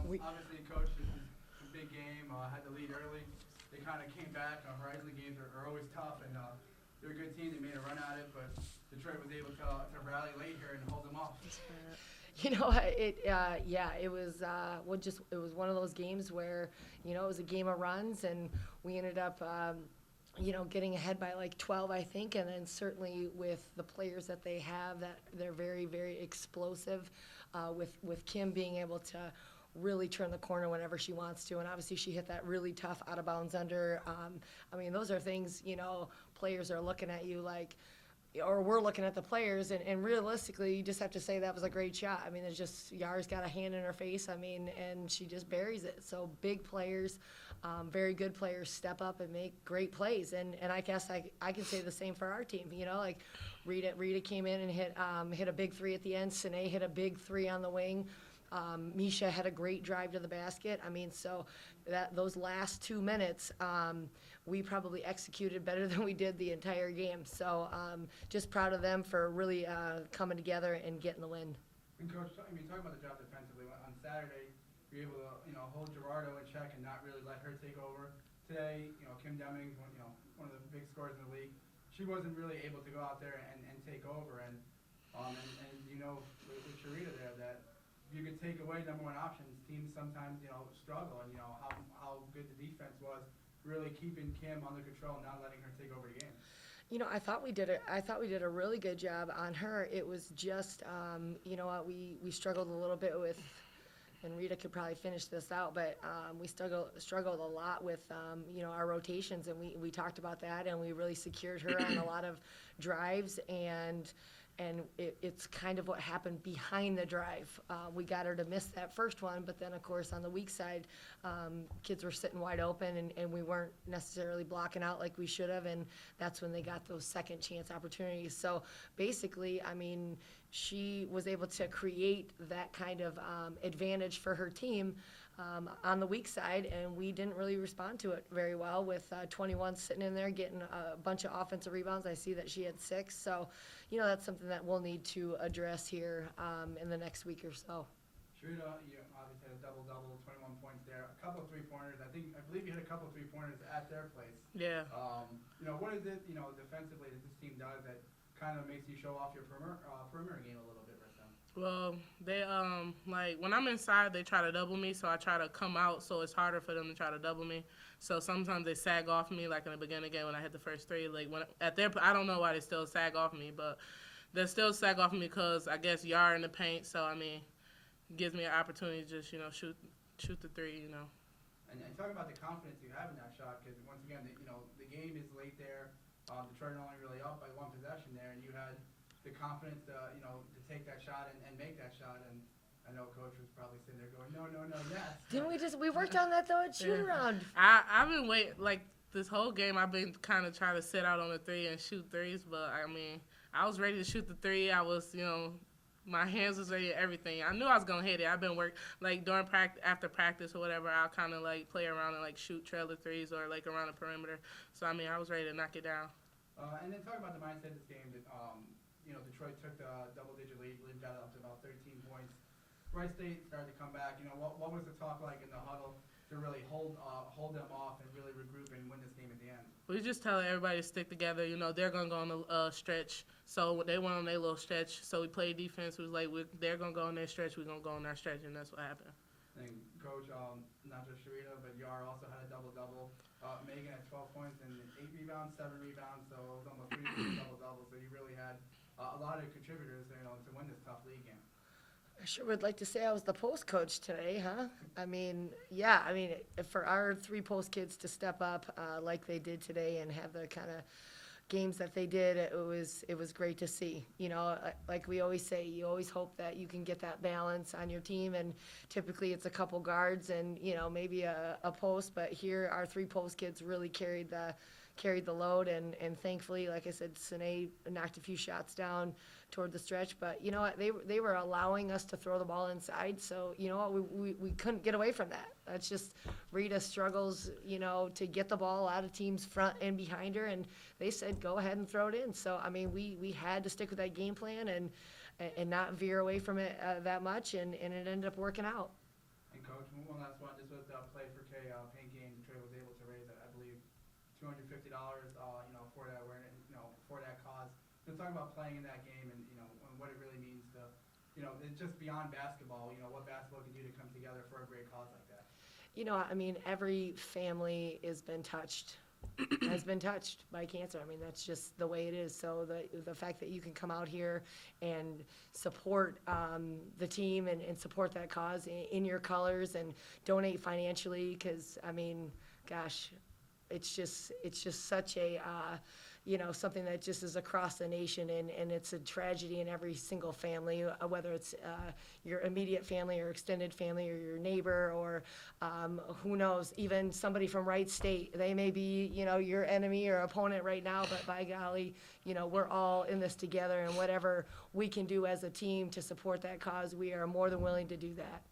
Obviously, Coach, this is a big game. Had the lead early. They kind of came back. Horizon games are always tough, and they're a good team. They made a run at it, but Detroit was able to rally late here and hold them off. It was it was one of those games where it was a game of runs, and we ended up getting ahead by like 12, I think, and then certainly with the players that they have, that they're very, very explosive. With Kim being able to really turn the corner whenever she wants to, and obviously she hit that really tough out of bounds under. Those are things players are looking at you like, or we're looking at the players, and realistically, you just have to say that was a great shot. It's just Yar's got a hand in her face, and she just buries it. So big players, very good players step up and make great plays, and I guess I can say the same for our team. Like Rita came in and hit a big three at the end. Sine hit a big three on the wing. Misha had a great drive to the basket. So those last 2 minutes, we probably executed better than we did the entire game. So just proud of them for really coming together and getting the win. And Coach, talking about the job defensively, on Saturday, you were able to hold Gerardo in check and not really let her take over. Today, Kim Demings, one of the big scorers in the league, she wasn't really able to go out there and take over. And with Sharita there, that if you could take away number one options, teams sometimes struggle. And how good the defense was, really keeping Kim under control and not letting her take over the game. I thought we did a really good job on her. It was just, we struggled a little bit with, and Rita could probably finish this out, but we struggled a lot with, our rotations, and we talked about that, and we really secured her on a lot of drives, and it's kind of what happened behind the drive. We got her to miss that first one, but then, of course, on the weak side, kids were sitting wide open, and we weren't necessarily blocking out like we should have, and that's when they got those second chance opportunities. So basically, she was able to create that kind of advantage for her team on the weak side, and we didn't really respond to it very well with 21 sitting in there getting a bunch of offensive rebounds. I see that she had 6, so that's something that we'll need to address here in the next week or so. Sharita, you obviously had a double-double, 21 points there, a couple of three-pointers. I believe you had a couple of three-pointers at their place. Yeah. What is it, defensively that this team does that kind of makes you show off your perimeter game a little bit with them? Well, they when I'm inside, they try to double me, so I try to come out, so it's harder for them to try to double me. So sometimes they sag off me, like in the beginning of the game when I hit the first three. Like I don't know why they still sag off me, but they still sag off me because I guess Yar in the paint. So it gives me an opportunity to just shoot the three. And talking about the confidence you have in that shot, because once again, the game is late there. Detroit only really up by one possession there, and you had the confidence to take that shot and make that shot. And I know Coach was probably sitting there going, no, yes. Didn't we worked on that though at shoot around? I've been waiting, like this whole game I've been kind of trying to sit out on the three and shoot threes, but I was ready to shoot the three. I was, my hands was ready, everything. I knew I was going to hit it. I've been during practice, after practice or whatever, I'll kind of play around and shoot trailer threes or around the perimeter. So I was ready to knock it down. And then talking about the mindset of this game, that Detroit took the double-digit lead, got it up to about 13 points. Wright State started to come back. What was the talk like in the huddle to really hold them off and really regroup and win this game at the end? We just tell everybody to stick together. They're going to go on a stretch. So they went on their little stretch. So we played defense. We was they're going to go on their stretch. We're going to go on our stretch, and that's what happened. And Coach, not just Sharita, but Yar also had a double-double. Megan had 12 points and 8 rebounds, 7 rebounds, so it was almost 3 double-double. So you really had a lot of contributors to win this tough league game. I sure would like to say I was the post coach today, huh? For our 3 post kids to step up like they did today and have the kind of games that they did, it was great to see. Like we always say, you always hope that you can get that balance on your team, and typically it's a couple guards and maybe a post, but here our 3 post kids really carried the load, and thankfully, like I said, Sine knocked a few shots down toward the stretch, but you know what, they were allowing us to throw the ball inside, so you know what, we couldn't get away from that. That's just Rita struggles, to get the ball out of teams front and behind her, and they said go ahead and throw it in. So we had to stick with that game plan and not veer away from it that much, and it ended up working out. And Coach, one last one, just with Play for K paint game, Detroit was able to raise, I believe, $250, for that awareness, for that cause. Just talking about playing in that game and, and what it really means to, it's just beyond basketball, what basketball can do to come together for a great cause like that. I mean, every family has been touched by cancer. I mean, that's just the way it is. So the fact that you can come out here and support the team and support that cause in your colors and donate financially, because, I mean, gosh, it's just such a, something that just is across the nation, and it's a tragedy in every single family, whether it's your immediate family or extended family or your neighbor or who knows, even somebody from Wright State. They may be, your enemy or opponent right now, but by golly, we're all in this together, and whatever we can do as a team to support that cause, we are more than willing to do that.